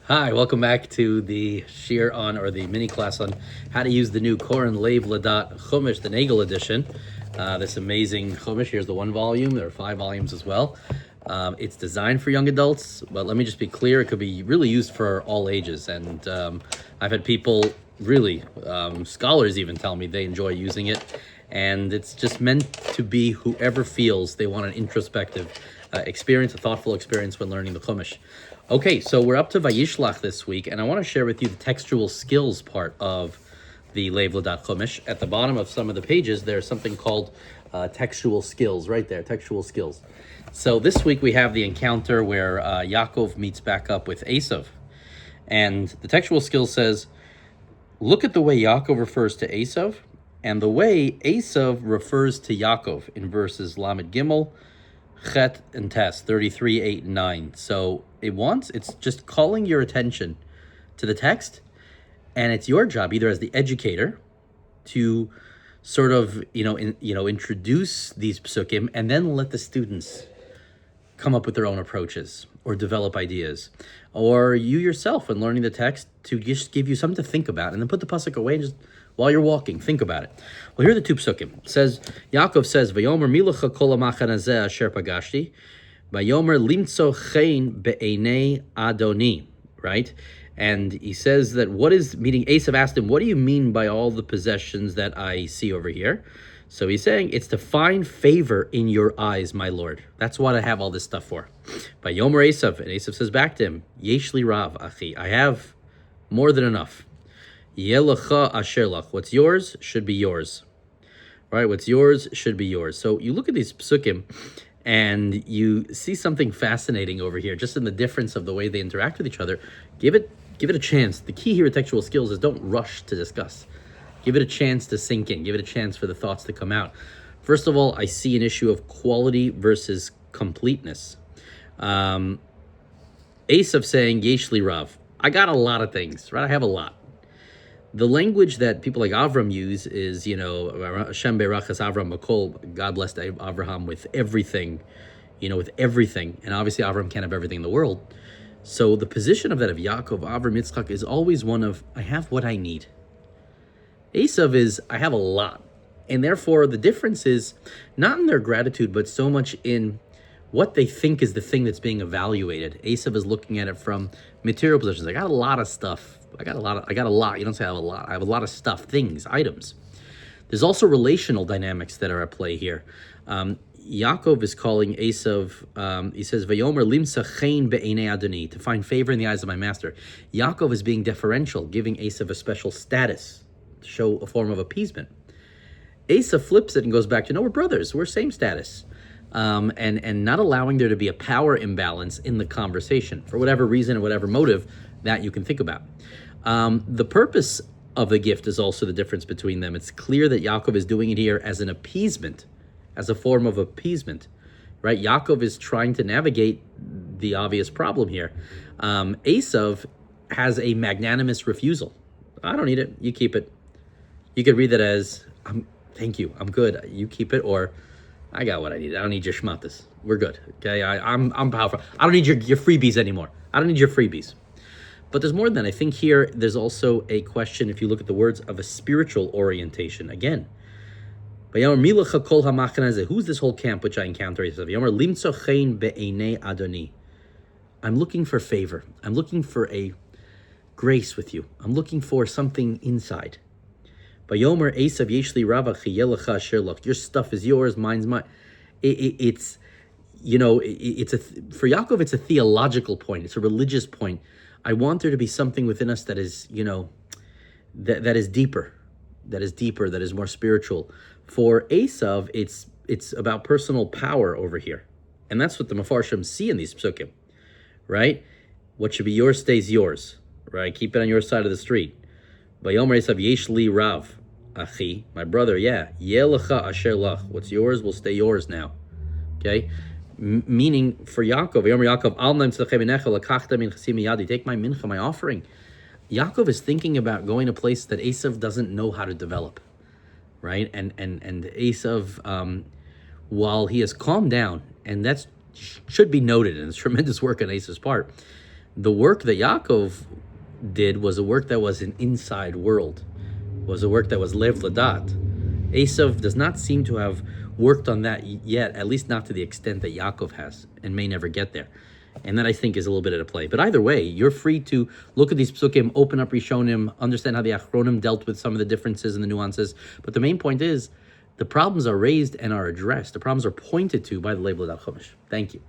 Hi, welcome back to the shir on, or the mini class on how to use the new Koren Ladaat Chumash, the Nagel edition. This amazing Chumash. Here's the one volume. There are 5 volumes as well. It's designed for young adults, but let me just be clear, it could be really used for all ages. And I've had people, really, scholars even tell me they enjoy using it. And it's just meant to be whoever feels they want an introspective experience, a thoughtful experience when learning the Chumash. Okay, so we're up to Vayishlach this week, and I want to share with you the textual skills part of the Ladaat Chumash. At the bottom of some of the pages, there's something called textual skills, right there, textual skills. So this week we have the encounter where Yaakov meets back up with Esav. And the textual skill says, look at the way Yaakov refers to Esav, and the way Esav refers to Yaakov in verses Lamed Gimel, Chet and Tes, 33, 8, and 9. So it's just calling your attention to the text, and it's your job, either as the educator, to sort of, introduce these psukim, and then let the students come up with their own approaches or develop ideas. Or you yourself, when learning the text, to just give you something to think about, and then put the pasuk away and just, while you're walking, think about it. Well, here are the 2 psukim. It says, Yaakov says, Vayomer milacha kol hamachan hazeh asher pagashti, Vayomer limtso chen be'enei Adoni, right? And he says that meaning Esav asked him, what do you mean by all the possessions that I see over here? So he's saying, it's to find favor in your eyes, my Lord. That's what I have all this stuff for. By Yomer Esav, and Esav says back to him, Yeshli Rav, Achi, I have more than enough. Yelecha asher lach, what's yours should be yours. Right, what's yours should be yours. So you look at these psukim, and you see something fascinating over here, just in the difference of the way they interact with each other. Give it a chance. The key here at textual skills is don't rush to discuss. Give it a chance to sink in. Give it a chance for the thoughts to come out. First of all, I see an issue of quality versus completeness. Esav saying, Yeshli Rav, I got a lot of things, right? I have a lot. The language that people like Avram use is, Hashem berachas Avram Makol, God blessed Avraham with everything, with everything. And obviously Avram can't have everything in the world. So the position of Yaakov, Avram, Yitzchak is always one of, I have what I need. Esav is, I have a lot. And therefore the difference is not in their gratitude, but so much in what they think is the thing that's being evaluated. Esav is looking at it from material possessions. I got a lot of stuff. I got a lot. You don't say I have a lot. I have a lot of stuff, things, items. There's also relational dynamics that are at play here. Yaakov is calling Esav, he says, Vayomer limsa chen be'enei Adoni, to find favor in the eyes of my master. Yaakov is being deferential, giving Esav a special status, to show a form of appeasement. Esav flips it and goes back to, no, we're brothers, we're same status. And not allowing there to be a power imbalance in the conversation, for whatever reason and whatever motive that you can think about. The purpose of the gift is also the difference between them. It's clear that Yaakov is doing it here as an appeasement, as a form of appeasement, right? Yaakov is trying to navigate the obvious problem here. Esav has a magnanimous refusal. I don't need it, you keep it. You could read that as, thank you, I'm good, you keep it, or I got what I need. I don't need your shmatas. We're good. Okay, I'm powerful. I don't need your freebies anymore. I don't need your freebies. But there's more than that. I think here there's also a question, if you look at the words, of a spiritual orientation. Again, who's this whole camp which I encounter? I'm looking for favor. I'm looking for a grace with you. I'm looking for something inside. Vayomer Esav Yeshli Ravachi Yelecha Asher Lach. Your stuff is yours, mine's mine. It's for Yaakov, it's a theological point. It's a religious point. I want there to be something within us that is, that is deeper, that is more spiritual. For Esav, it's about personal power over here, and that's what the Mefarshim see in these psukim, right? What should be yours stays yours, right? Keep it on your side of the street. Vayomer Esav Yeshli Rav, Achi, my brother, yeah. Yelecha asher lach, what's yours will stay yours now. Okay? Meaning for Yaakov, Vayomer Yaakov, Al naim tzedakei minecha lakachta min chasi miyadi, take my mincha, my offering. Yaakov is thinking about going to a place that Esav doesn't know how to develop, right? And Esav, while he has calmed down, and that should be noted, and it's tremendous work on Esav's part, The work that Yaakov did was a work that was an inside world, was a work that was lev ladat. Esav does not seem to have worked on that yet, at least not to the extent that Yaakov has, and may never get there. And that, I think, is a little bit at a play. But either way, you're free to look at these psukim, open up Rishonim, understand how the Achronim dealt with some of the differences and the nuances. But the main point is, the problems are raised and are addressed. The problems are pointed to by the label of Chumash. Thank you.